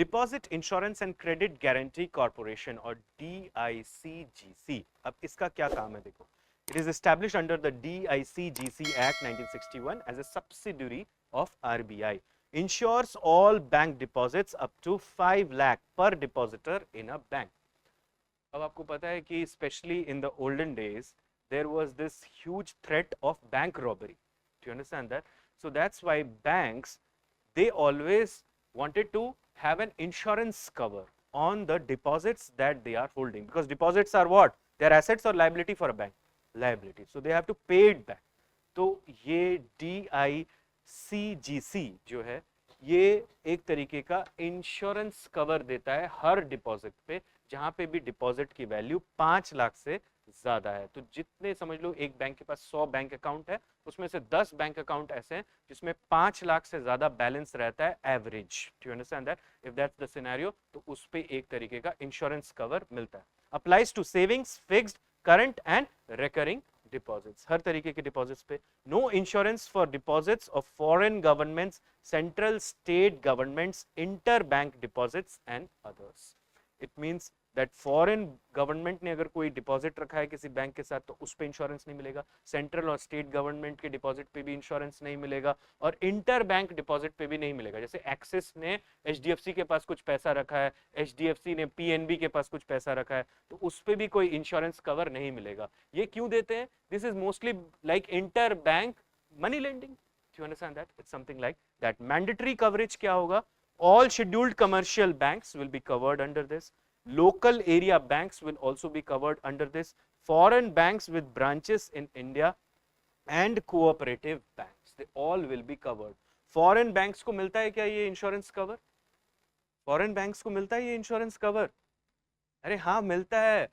Deposit insurance and credit guarantee corporation और DICGC, अब इसका क्या काम है देखो. It is established under the DICGC Act 1961 as a subsidiary of RBI. Insures all bank deposits up to 5 lakh per depositor in a bank. अब आपको पता है कि especially in the olden days there was this huge threat of bank robbery. Do you understand that? So that's why banks, they always wanted to have an insurance cover on the deposits that they are holding, because deposits are what? They are assets or liability for a bank? Liability. So they have to pay it back. तो ये DICGC जो है ये एक तरीके का insurance cover देता है हर डिपॉजिट पे जहां पे भी डिपॉजिट की वैल्यू 5 लाख से ज्यादा है. तो जितने समझ लो एक बैंक के पास 100 बैंक अकाउंट है, उसमें से 10 बैंक अकाउंट ऐसे हैं जिसमें 5 लाख से ज्यादा बैलेंस रहता है average. Do you understand that? If that's the scenario, तो उस पे एक तरीके का इंश्योरेंस कवर मिलता है. Applies to savings, fixed, current and recurring deposits, हर तरीके के डिपॉजिट्स पे. No insurance for deposits of foreign governments, central state governments, inter bank deposits and others. It means that foreign government ने अगर कोई deposit रखा है किसी बैंक के साथ तो उस पे इंश्योरेंस नहीं मिलेगा, सेंट्रल और स्टेट गवर्नमेंट के डिपॉजिट पे भी इंश्योरेंस नहीं मिलेगा, और इंटर बैंक डिपॉजिट पे भी नहीं मिलेगा. जैसे एक्सिस ने HDFC के पास कुछ पैसा रखा है, HDFC ने PNB के पास कुछ पैसा रखा है, तो उस पे भी कोई इंश्योरेंस कवर नहीं मिलेगा. ये क्यों देते हैं? This is mostly like inter bank money lending. Do you understand that? It's something like that. Mandatory coverage क्या होगा? All scheduled commercial banks will be covered under this. Local area banks will also be covered under this. Foreign banks with branches in India and cooperative banks, they all will be covered. Foreign banks को मिलता है क्या ये insurance cover? Foreign banks को मिलता है ये insurance cover? अरे हाँ मिलता है,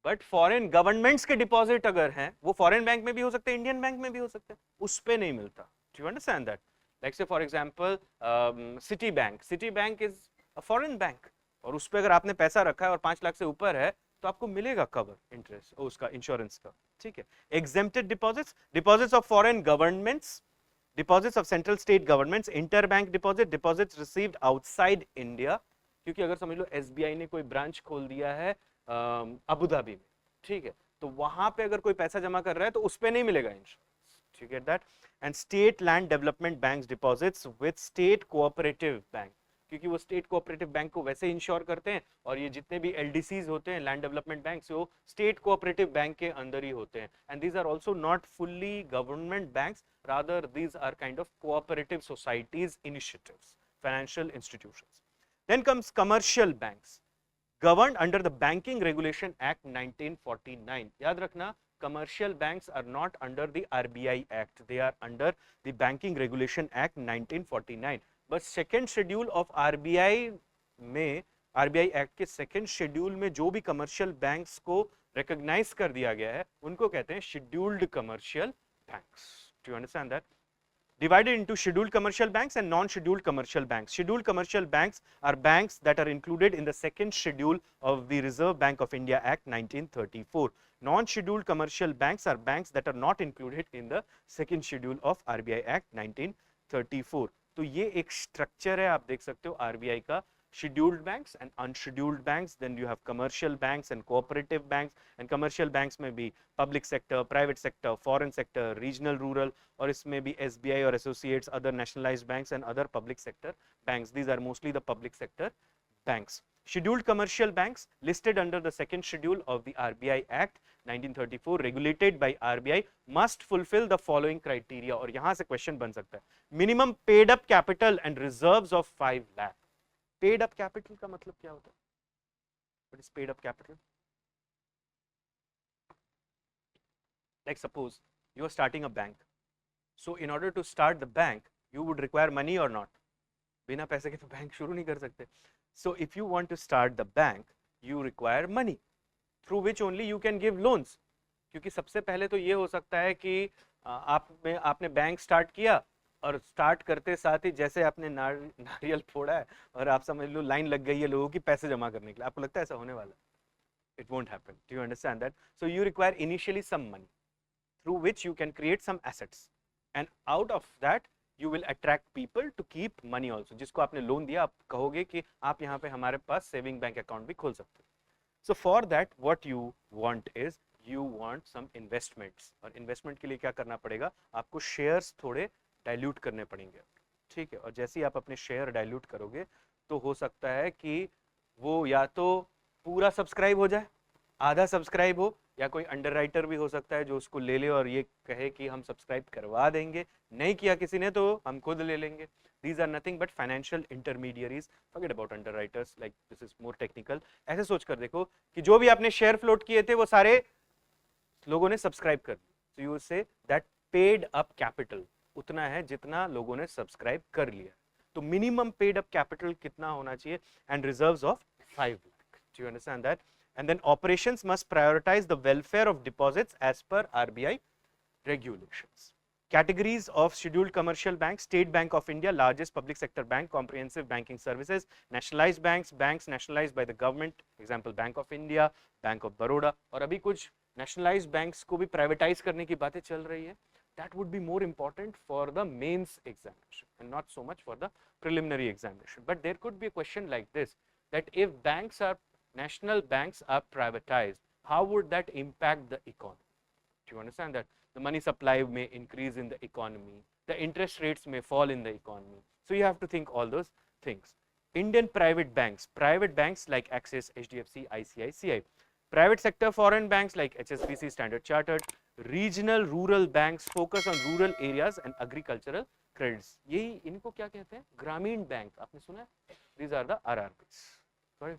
बट फॉरेन गवर्नमेंट्स के डिपॉजिट अगर हैं वो फॉरेन बैंक में भी हो सकते हैं, इंडियन बैंक में भी हो सकते हैं, उस पे नहीं मिलता. Do you understand that? Like say for example Citibank is a foreign bank, और उस पे अगर आपने पैसा रखा है और 5 लाख से ऊपर है तो आपको मिलेगा कवर इंटरेस्ट उसका इंश्योरेंस का. ठीक है. Exempted deposits, deposits of foreign governments, deposits of central state governments, inter bank deposit, deposits received outside India. क्योंकि अगर समझ लो SBI ने कोई ब्रांच खोल दिया है अबू धाबी में, ठीक है, तो वहां पे अगर कोई पैसा जमा कर रहा है तो उस पे नहीं मिलेगा insurance. You get that? And state land development banks deposits with state cooperative bank, क्योंकि वो स्टेट कोऑपरेटिव बैंक को वैसे इंश्योर करते हैं, और ये जितने भी LDCs होते हैं लैंड डेवलपमेंट बैंक, वो स्टेट कोऑपरेटिव बैंक के अंदर ही होते हैं. And these are also not fully government banks, rather these are kind of cooperative societies, initiatives, financial institutions. Then comes commercial banks governed under the Banking Regulation Act 1949. याद रखना, commercial banks are not under the RBI Act, they are under the Banking Regulation Act 1949. बस second schedule of RBI में, RBI Act के second schedule में जो भी commercial banks को recognise कर दिया गया है उनको कहते हैं scheduled commercial banks. Do you understand that? Divided into scheduled commercial banks and non-scheduled commercial banks. Scheduled commercial banks are banks that are included in the second schedule of the Reserve Bank of India Act 1934. Non-scheduled commercial banks are banks that are not included in the second schedule of RBI Act 1934. तो ये एक structure है, आप देख सकते हो RBI का. scheduled banks and unscheduled banks, then you have commercial banks and cooperative banks, and commercial banks में भी public sector, private sector, foreign sector, regional, rural, और इसमें भी SBI or associates, other nationalized banks and other public sector banks. These are mostly the public sector banks. Scheduled commercial banks listed under the second schedule of the RBI Act 1934, regulated by RBI, must fulfill the following criteria. और यहाँ से question बन सकता है. Minimum paid up capital and reserves of 5 lakh. Paid up capital का मतलब क्या होता है? What is paid up capital? Like suppose you are starting a bank. So in order to start the bank, you would require money or not? बिना पैसे के तो bank शुरू नहीं कर सकते. So if you want to start the bank, you require money, through which only you can give loans. क्योंकि सबसे पहले तो ये हो सकता है कि आपने बैंक स्टार्ट किया और स्टार्ट करते साथ ही जैसे आपने नारियल फोड़ा है और आप समझ लो लाइन लग गई है लोगों की पैसे जमा करने के लिए. आपको लगता है ऐसा होने वाला? It won't happen. Do you understand that? So you require initially some money through which you can create some assets, and out of that you will attract people to keep money also. जिसको आपने loan दिया आप कहोगे कि आप यहाँ पे हमारे पास सेविंग बैंक अकाउंट भी खोल सकते हो. So for that what you want is you want some investments. और इन्वेस्टमेंट के लिए क्या करना पड़ेगा, आपको शेयर्स थोड़े डाइल्यूट करने पड़ेंगे. ठीक है, और जैसे ही आप अपने शेयर डाइल्यूट करोगे तो हो सकता है कि वो या तो पूरा सब्सक्राइब हो जाए, आधा सब्सक्राइब हो, या कोई अंडरराइटर भी हो सकता है जो उसको ले ले और ये कहे कि हम सब्सक्राइब करवा देंगे, नहीं किया किसी ने तो हम खुद ले लेंगे. These are nothing but financial intermediaries. Forget about underwriters, like this is more technical. ऐसे सोच कर देखो कि जो भी आपने शेयर फ्लोट किए थे वो सारे लोगों ने सब्सक्राइब कर दिए. So you say that paid up capital उतना है जितना लोगों ने सब्सक्राइब कर लिया. तो मिनिमम पेड अप कैपिटल कितना होना चाहिए, and reserves of 5 lakh. Do you understand that? And then operations must prioritize the welfare of deposits as per RBI regulations. Categories of scheduled commercial banks: State Bank of India, largest public sector bank, comprehensive banking services. Nationalized banks, banks nationalized by the government, example Bank of India, Bank of Baroda. और अभी कुछ nationalized banks को भी privatize करने की बातें चल रही है. That would be more important for the mains examination and not so much for the preliminary examination. But there could be a question like this, that if banks are, national banks are privatized, how would that impact the economy? Do you understand that? The money supply may increase in the economy, the interest rates may fall in the economy. So you have to think all those things. Indian private banks like Axis, HDFC, ICICI. Private sector foreign banks like HSBC, Standard Chartered. Regional rural banks focus on rural areas and agricultural credits. यही इनको क्या कहते हैं, ग्रामीण bank. आपने सुना है? These are the RRBs. Sorry.